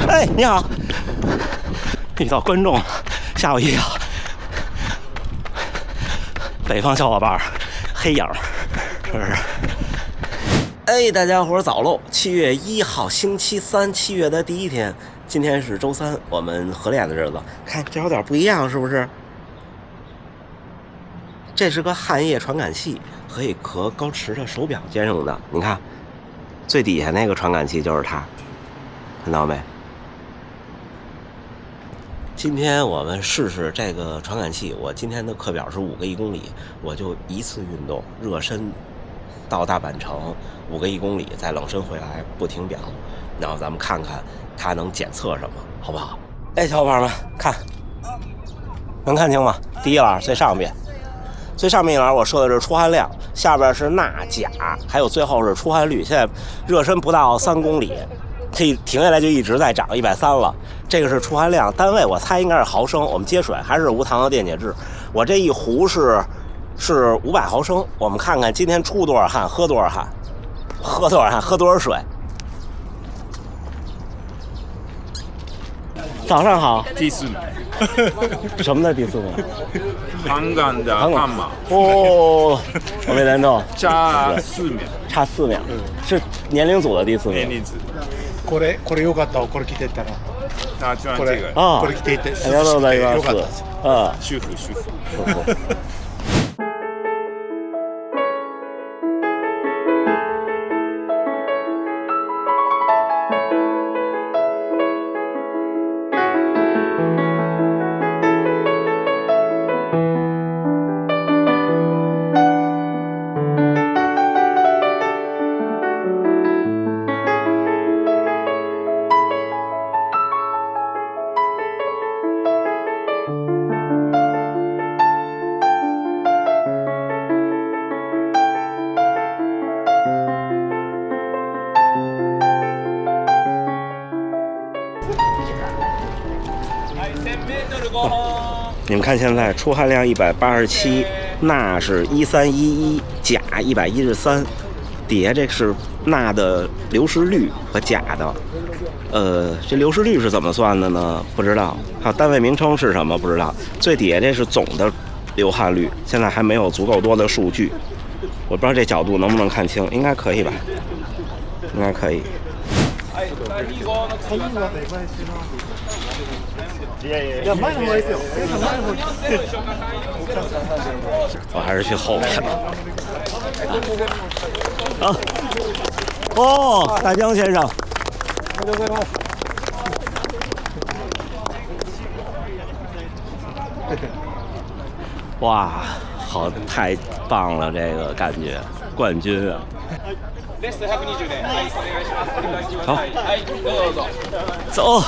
哎，你好！遇到观众，吓我一跳。北方小伙伴，黑影，是不是？哎，大家伙早喽！7月1号，星期三，7月的第一天。今天是周三，我们合练的日子。看，这有点不一样，是不是？这是个汗液传感器，可以和高驰的手表兼容的。你看，最底下那个传感器就是它，看到没？今天我们试试这个传感器。我今天的课表是5个1公里，我就一次运动，热身到大阪城，5个1公里，再冷身回来，不停表。然后咱们看看它能检测什么，好不好？哎，小伙伴们，看，能看清吗？第一栏最上边。最上面一栏我说的是出汗量，下边是钠、钾，还有最后是出汗率。现在热身不到3公里，可以停下来就一直在涨130了。这个是出汗量，单位我猜应该是毫升。我们接水还是无糖的电解质。我这一壶是500毫升。我们看看今天出多少汗，喝多少汗，喝多少汗，喝多少水。早上好。第4名。什么的第4名？韩港的汉马。哦，我没难到。差4秒。差4秒。是年龄组的第4名。年龄组。これ良かったこれ着てったら。あ、一番違い。これ着ていってありがとうございます。良かったです。舒服。你们看，现在出汗量187，钠是1311，钾113，底下这是钠的流失率和钾的。这流失率是怎么算的呢？不知道。还有单位名称是什么？不知道。最底下这是总的流汗率，现在还没有足够多的数据，我不知道这角度能不能看清，应该可以吧？应该可以。我还是去后面了。啊！哦，大江先生。哇，好，太棒了，这个感觉，冠军啊！好，走。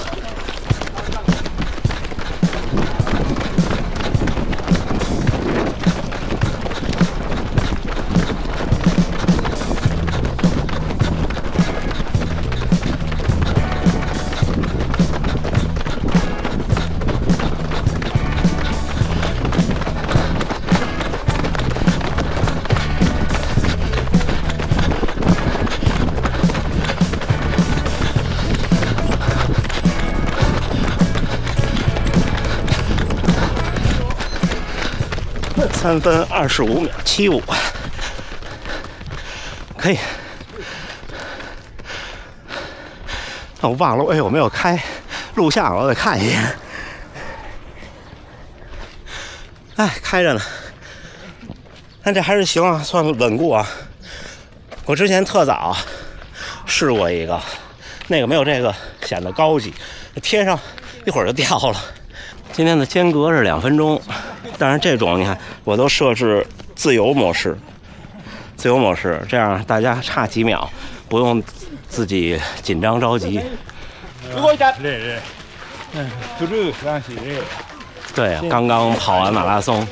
3分25秒75，可以。我忘了，我没有开录像，我得看一眼。哎，开着呢，但这还是行啊，算稳固啊。我之前特早试过一个，那个没有这个显得高级，贴上一会儿就掉了。今天的间隔是2分钟。当然，这种你看，我都设置自由模式，这样大家差几秒，不用自己紧张着急。对，刚刚跑完马拉松。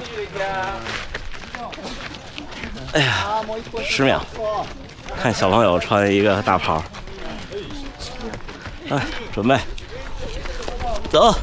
哎呀，10秒。看小朋友穿一个大袍。哎，准备，走。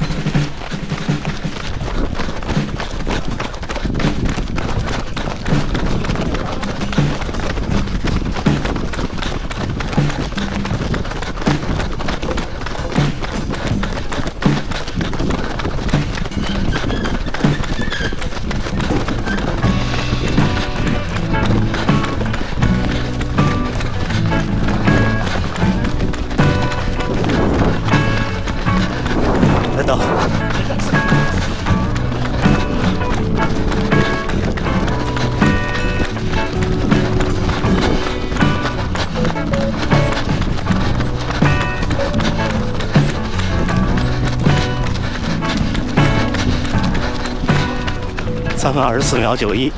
3分24秒91。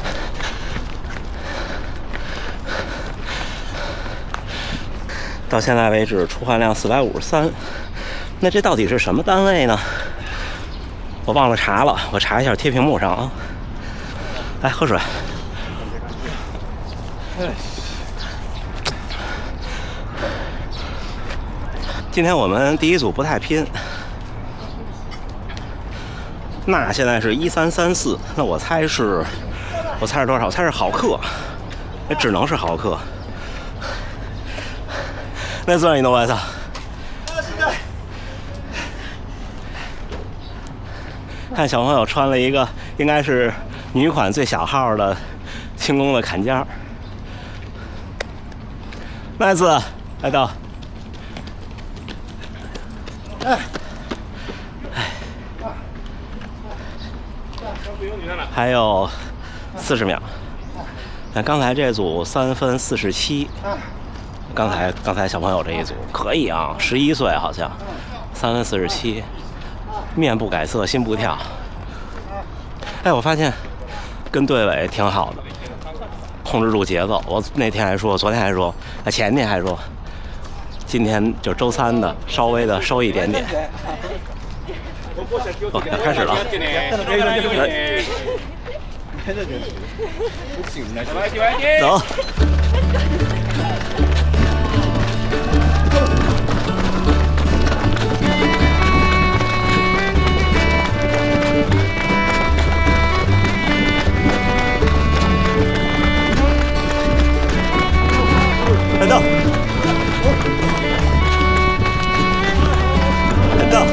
到现在为止，出汗量453。那这到底是什么单位呢？我忘了查了，我查一下贴屏幕上啊。来，喝水。今天我们第一组不太拼。那现在是1334，那我猜是多少？我猜是好客，也只能是好客。那算你的外套。看小朋友穿了一个应该是女款最小号的轻功的坎肩儿。那次来到，还有40秒。那刚才这组3分47，刚才小朋友这一组可以啊，11岁好像，3分47。面不改色心不跳。哎，我发现跟队委挺好的，控制住节奏。我那天还说，昨天还说，前天还说，今天就周3的稍微的收一点点。哦，要开始了。走。来到，来到。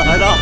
来到。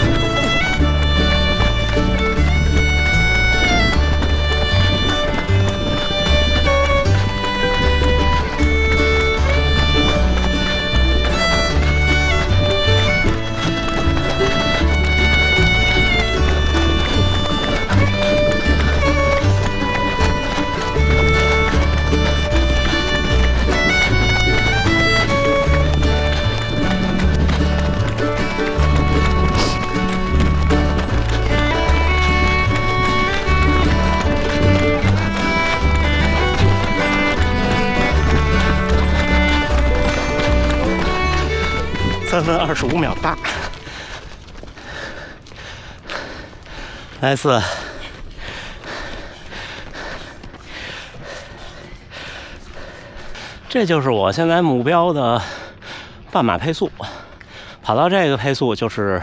3分25秒8，来次，这就是我现在目标的半马配速，跑到这个配速就是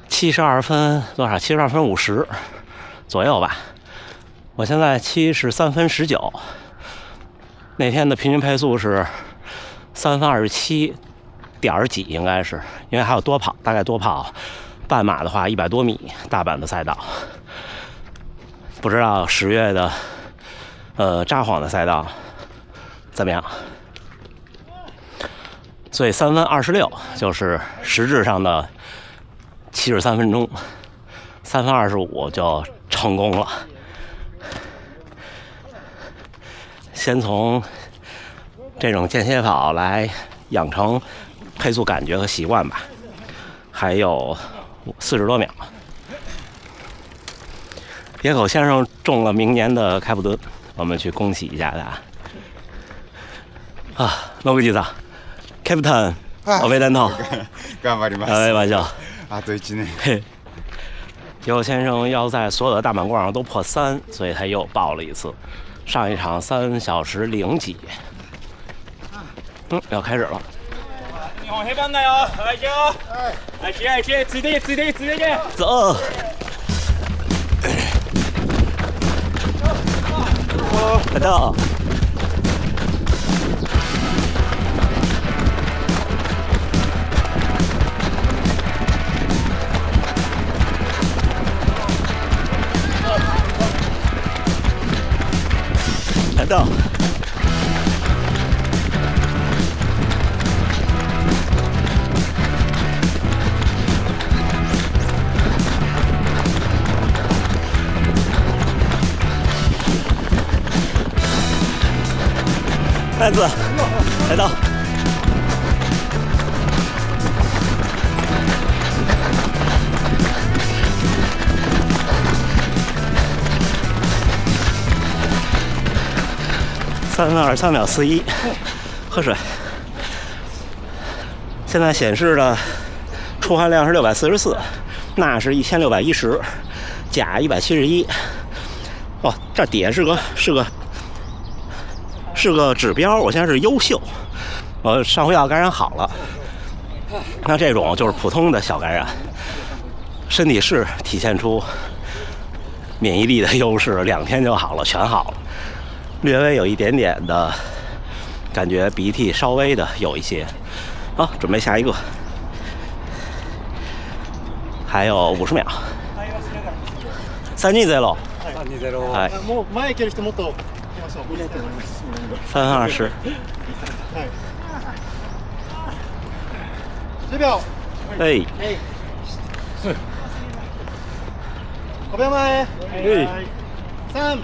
72分多少？72分50左右吧。我现在73分19，那天的平均配速是3分27点几，应该是，因为还有多跑，大概多跑半马的话100多米，大阪的赛道，不知道10月的札幌的赛道怎么样。所以3分26就是实质上的73分钟，3分25就成功了。先从这种间歇跑来养成配速感觉和习惯吧，还有40多秒。野口先生中了明年的开普敦，我们去恭喜一下他。野口さん、キャプテンおめでとう。頑張ります。頑張りましょう。あと1年。尤先生要在所有的大满贯上都破3，所以他又报了一次。上一场3小时0几。要开始了。日本黑番だよ。来行よ。来起来起来，ついてついてついて。走。快到。快到。袋子，来到。3分23秒41，喝水。现在显示的出汗量是644，钠是1610，钾171。哦，这底下是个指标，我现在是优秀。我上回药感染好了，那这种就是普通的小感染，身体是体现出免疫力的优势，2天就好了，全好了。略微有一点点的感觉，鼻涕稍微的有一些。好，准备下一个，还有50秒。320。はい。もう前行ける人もっと行きましょう。3分20。はい。10秒。はい。5秒前。はい。3、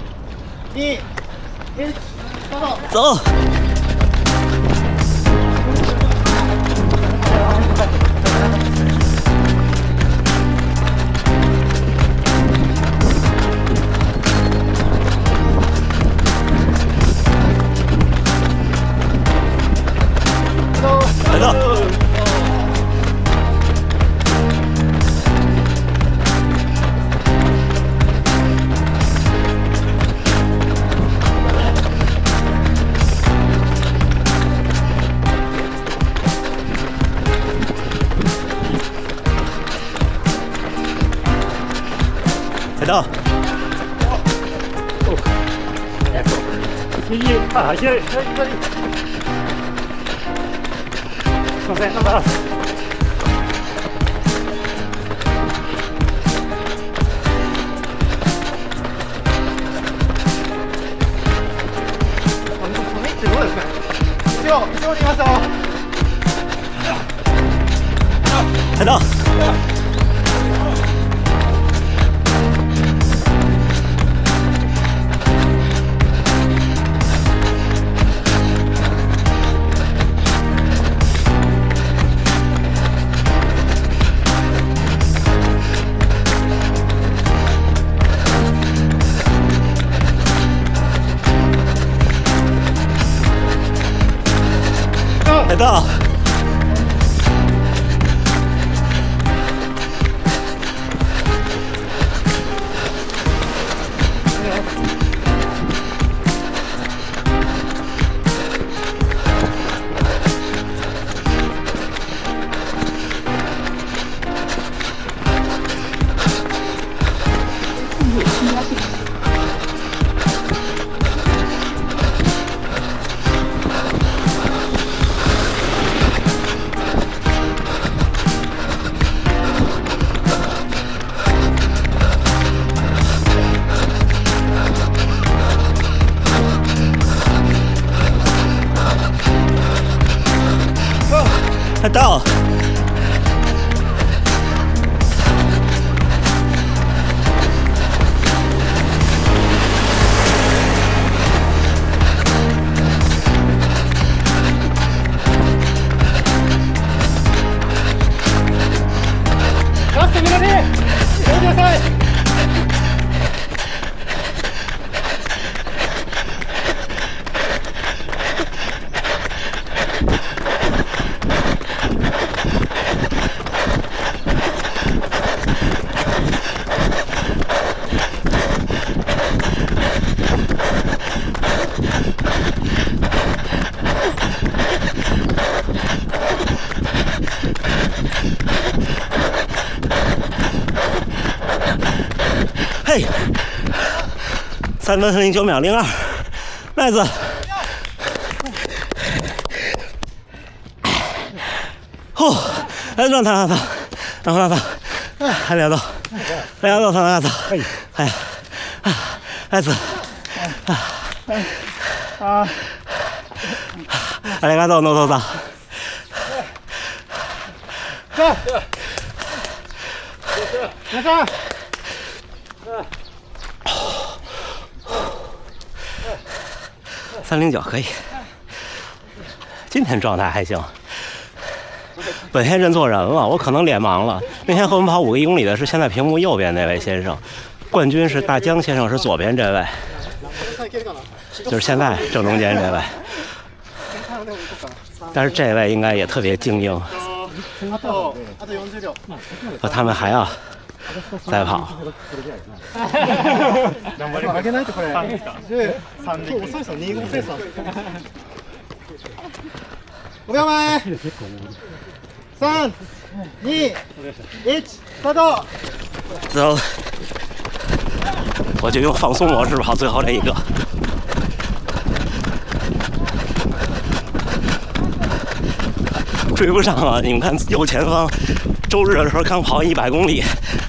2、1、スタート。走。来到。来到。右、左、左。すいません、なんだ。すごいですね。後ろにいますよ。来到。来到。快到。ラストメガネ。やめてください。3分09秒02 ，nice。呼，让他，还两走，他，哎呀，nice，ありがとうノートさん。皆さん。309可以，今天状态还行。本天认错人了，我可能脸盲了。那天和我们跑5个1公里的是现在屏幕右边那位先生，冠军是大江先生，是左边这位，就是现在正中间这位。但是这位应该也特别精英，他们还要再跑。負けないとこれ。今日遅いですよ25ペース。5秒前。3、2、1，スタート。走，我就用放松模式跑最后这一个。追不上了，你们看右前方，周日的时候刚跑100公里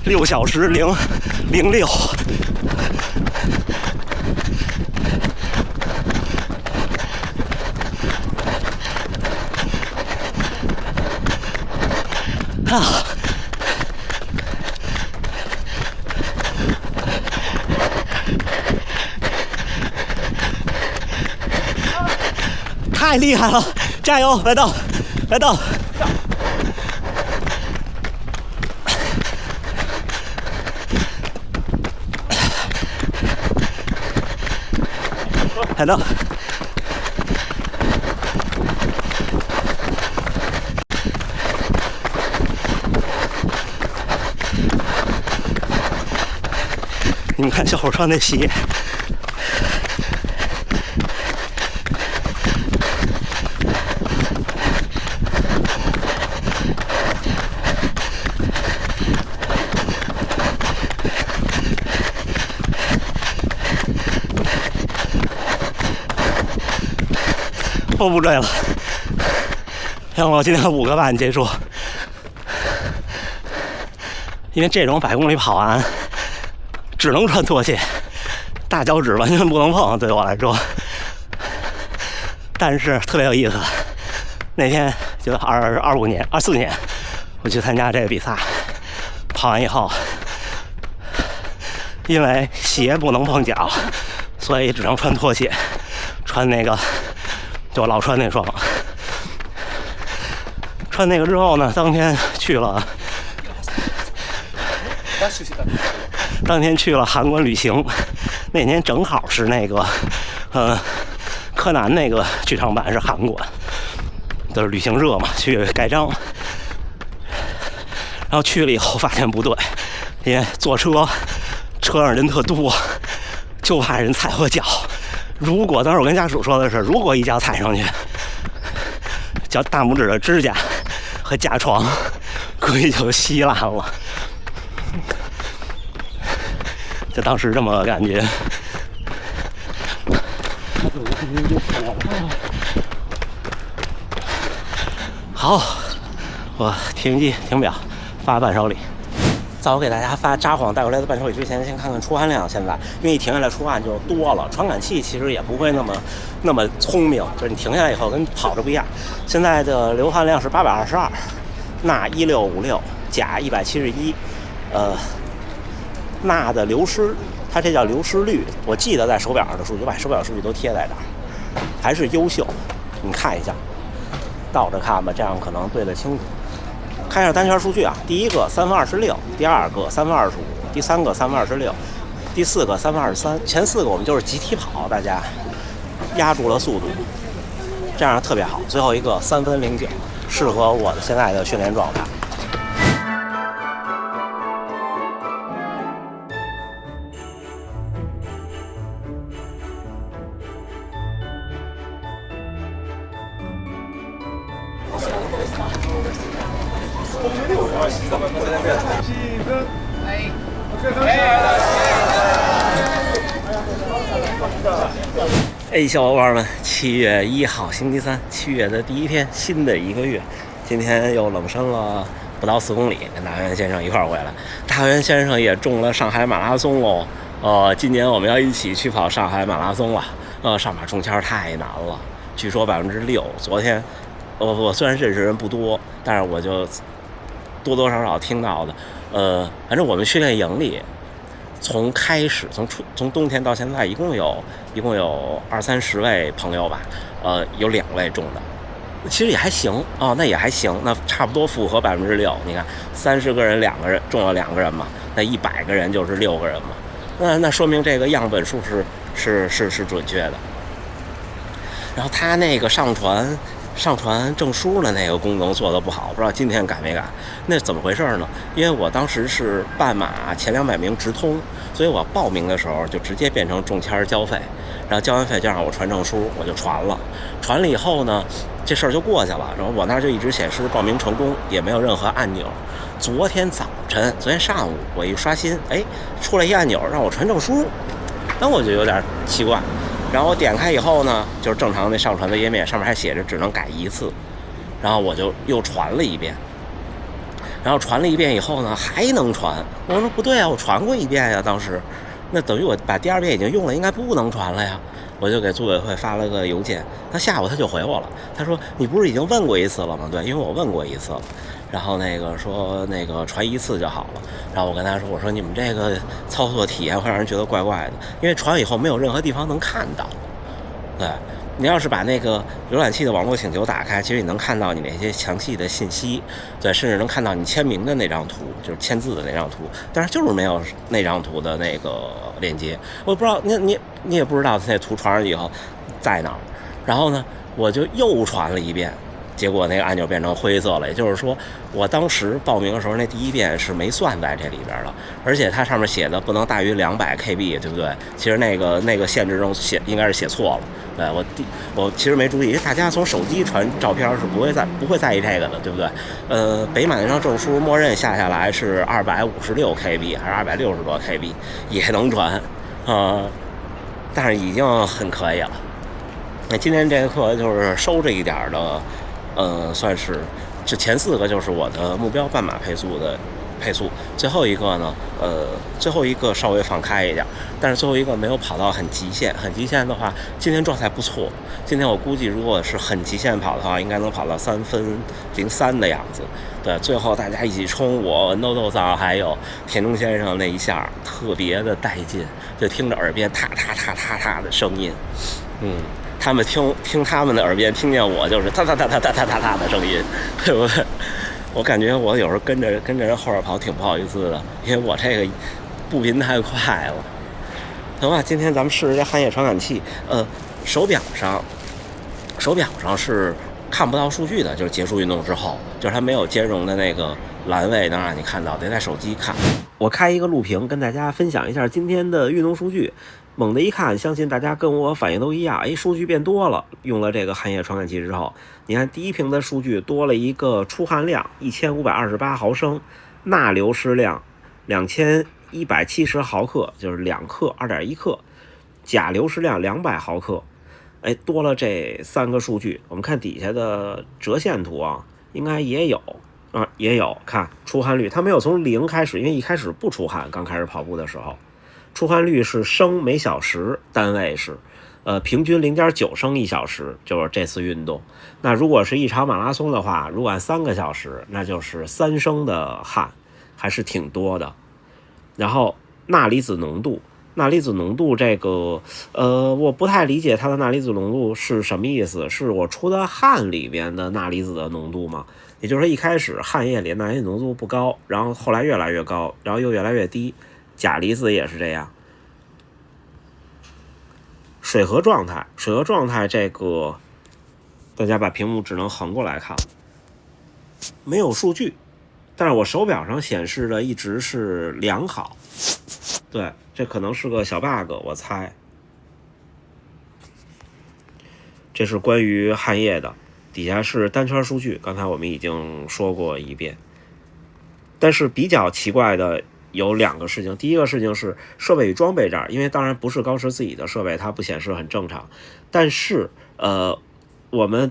，6小时006。啊！太厉害了，加油，来到！你们看小伙穿的鞋，我不追了，让我今天5个半结束，因为这种100公里跑完只能穿拖鞋，大脚趾完全不能碰，对我来说。但是特别有意思，那天就24年，我去参加这个比赛，跑完以后，因为鞋不能碰脚，所以只能穿拖鞋，穿那个。就老穿那双，穿那个之后呢，当天去了韩国旅行，那年正好是那个柯南那个剧场版是韩国，就是旅行热嘛，去盖章，然后去了以后发现不对，因为坐车上人特多，就怕人踩我脚。如果当时我跟家属说的是，如果一脚踩上去，脚大拇指的指甲和甲床估计就稀烂了，就当时这么个感觉。好，我停机停表，发伴手礼。在我给大家发札幌带过来的伴手礼之前，先看看出汗量。现在因为一停下来出汗就多了，传感器其实也不会那么聪明，就是你停下来以后跟跑着不一样。现在的流汗量是822，钠1656，钾171，钠的流失，它这叫流失率。我记得在手表上的数据，我把手表数据都贴在这儿，还是优秀。你看一下，倒着看吧，这样可能对得清楚。看一下单圈数据啊，第一个3分26，第二个3分25，第三个3分26，第四个3分23，前4个我们就是集体跑，大家压住了速度，这样特别好。最后一个3分09，适合我的现在的训练状态。哎，小伙伴们，7月1号星期三，7月的第一天，新的一个月，今天又冷身了不到4公里，跟大元先生一块儿回来。大元先生也中了上海马拉松喽，今年我们要一起去跑上海马拉松了。上马中签太难了，据说6%。昨天，我虽然认识人不多，但是我就多多少少听到的，反正我们训练营里。从开始从冬天到现在，一共有20-30位朋友吧，有2位中的，其实也还行啊，那也还行，那差不多符合6%。你看，30个人2个人中了2个人嘛，那100个人就是6个人嘛，那说明这个样本数是准确的。然后他那个上传证书的那个功能做得不好，不知道今天改没改？那怎么回事呢？因为我当时是半马前200名直通，所以我报名的时候就直接变成中签交费，然后交完费就让我传证书，我就传了以后呢，这事儿就过去了。然后我那儿就一直显示报名成功，也没有任何按钮。昨天上午我一刷新，出来一按钮让我传证书，那我就有点奇怪。然后我点开以后呢，就是正常那上传的页面，上面还写着只能改1次，然后我就又传了一遍，然后传了一遍以后呢，还能传。我说不对啊，我传过1遍呀，当时，那等于我把第2遍已经用了，应该不能传了呀。我就给组委会发了个邮件，他下午他就回我了，他说你不是已经问过1次了吗？对，因为我问过1次了。然后说传1次就好了。然后我跟他说，我说你们这个操作体验会让人觉得怪怪的，因为传以后没有任何地方能看到。对，你要是把那个浏览器的网络请求打开，其实你能看到你那些详细的信息，对，甚至能看到你签名的那张图，就是签字的那张图，但是就是没有那张图的那个链接。我不知道你也不知道那图传上以后在哪儿。然后呢，我就又传了1遍。结果那个按钮变成灰色了，也就是说，我当时报名的时候那第1遍是没算在这里边的，而且它上面写的不能大于200 KB， 对不对？其实那个限制中应该是写错了。对，我其实没注意，因为大家从手机传照片是不会在意这个的，对不对？北马那张证书默认下来是256 KB 还是260多 KB 也能传，但是已经很可以了。那今天这个课就是收着一点的。算是这前4个就是我的目标半马配速，最后一个呢，最后一个稍微放开一点，但是最后一个没有跑到很极限的话，今天状态不错。今天我估计如果是很极限跑的话，应该能跑到3分03的样子。对，最后大家一起冲，我豆豆桑还有田中先生那一下特别的带劲，就听着耳边踏踏踏踏踏的声音，他们听他们的耳边，听见我就是哒哒哒哒哒哒哒哒的声音，对不对？我感觉我有时候跟着人后边跑挺不好意思的，因为我这个步频太快了。行吧，今天咱们试试这汗液传感器。手表上是看不到数据的，就是结束运动之后，就是它没有兼容的那个栏位能让你看到，得在手机看。我开一个录屏跟大家分享一下今天的运动数据。猛的一看，相信大家跟我反应都一样，数据变多了。用了这个汗液传感器之后，你看第一屏的数据多了一个出汗量1528毫升，钠流失量2170毫克，就是2克2.1克，钾流失量200毫克。多了这3个数据。我们看底下的折线图啊，应该也有看出汗率，它没有从0开始，因为一开始不出汗，刚开始跑步的时候。出汗率是升每小时，单位是平均0.9升一小时，就是这次运动。那如果是一场马拉松的话，如果按3个小时，那就是3升的汗，还是挺多的。然后钠离子浓度这个我不太理解它的钠离子浓度是什么意思，是我出的汗里边的钠离子的浓度吗？也就是说一开始汗液里钠离子浓度不高，然后后来越来越高，然后又越来越低。钾离子也是这样。水合状态这个大家把屏幕只能横过来看，没有数据，但是我手表上显示的一直是良好。对，这可能是个小 bug， 我猜。这是关于汗液的，底下是单圈数据，刚才我们已经说过1遍。但是比较奇怪的有2个事情。第一个事情是设备与装备这儿，因为当然不是高驰自己的设备，它不显示很正常。但是我们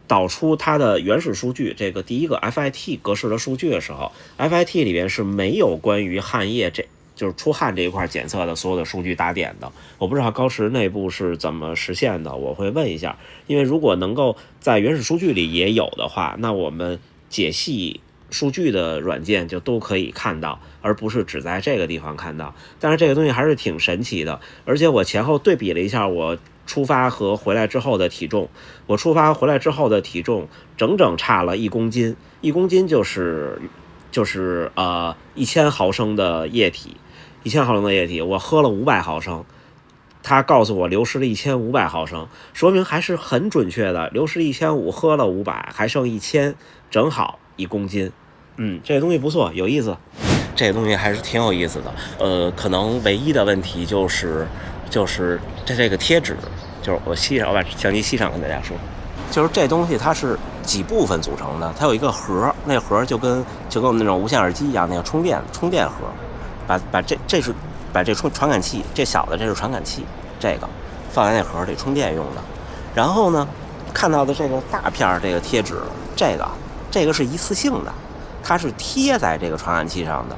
导出它的原始数据，这个第一个 FIT 格式的数据的时候 ，FIT 里边是没有关于汗液就是出汗这一块检测的所有的数据打点的。我不知道高驰内部是怎么实现的，我会问一下。因为如果能够在原始数据里也有的话，那我们解析数据的软件就都可以看到，而不是只在这个地方看到。但是这个东西还是挺神奇的，而且我前后对比了一下我出发和回来之后的体重，我出发回来之后的体重整整差了1公斤，1公斤就是1000毫升的液体，1000毫升的液体，我喝了500毫升，他告诉我流失了1500毫升，说明还是很准确的，流失1500，喝了500，还剩1000，正好1公斤。这个东西不错，有意思，这个东西还是挺有意思的。可能唯一的问题就是这个贴纸，就是我把相机吸上跟大家说，就是这东西它是几部分组成的，它有一个盒，那盒就跟我们那种无线耳机一样，那个充电盒，把这传感器，这小的这是传感器，这个放在那盒里充电用的。然后呢，看到的这个大片这个贴纸，这个是一次性的，它是贴在这个传感器上的，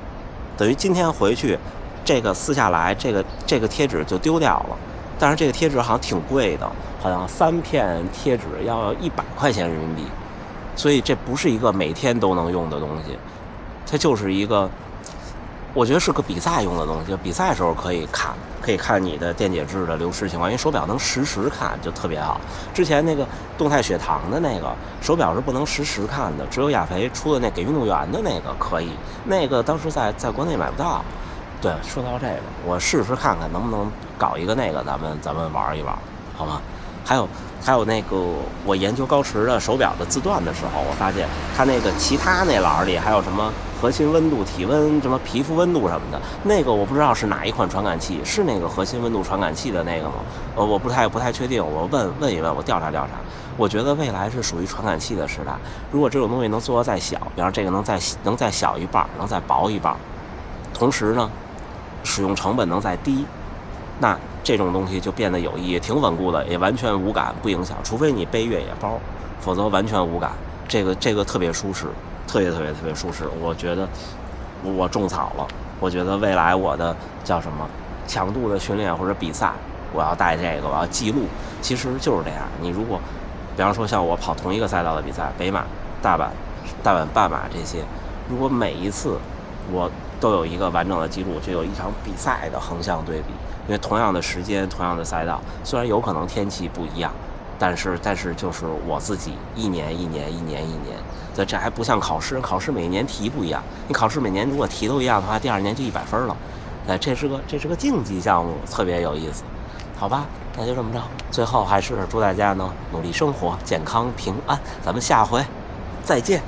等于今天回去这个撕下来，这个贴纸就丢掉了。但是这个贴纸好像挺贵的，好像3片贴纸要100块钱人民币，所以这不是一个每天都能用的东西，它就是一个，我觉得是个比赛用的东西，比赛时候可以看你的电解质的流失情况，因为手表能实时看就特别好。之前那个动态血糖的那个手表是不能实时看的，只有雅培出的那给运动员的那个可以，那个当时在国内买不到。对，说到这个，我试试看看能不能搞一个那个，咱们玩一玩，好吗？还有那个，我研究高驰的手表的字段的时候，我发现它那个其他那栏里还有什么核心温度、体温、什么皮肤温度什么的，那个我不知道是哪一款传感器，是那个核心温度传感器的那个吗？我不太确定，我问一问，我调查。我觉得未来是属于传感器的时代，如果这种东西能做得再小，比方这个能再小一半，能再薄一半，同时呢，使用成本能再低，那这种东西就变得有意义，挺稳固的，也完全无感，不影响，除非你背越野包，否则完全无感。这个特别舒适，特别舒适。我觉得我种草了，我觉得未来我的叫什么强度的训练或者比赛，我要带这个，我要记录。其实就是这样，你如果比方说像我跑同一个赛道的比赛，北马、大阪半马这些，如果每一次我都有一个完整的记录，就有一场比赛的横向对比，因为同样的时间，同样的赛道，虽然有可能天气不一样，但是就是我自己一年，这还不像考试每年题不一样，你考试每年如果题都一样的话，第2年就100分了。这是个竞技项目，特别有意思，好吧？那就这么着。最后还是祝大家呢努力生活，健康平安，咱们下回再见。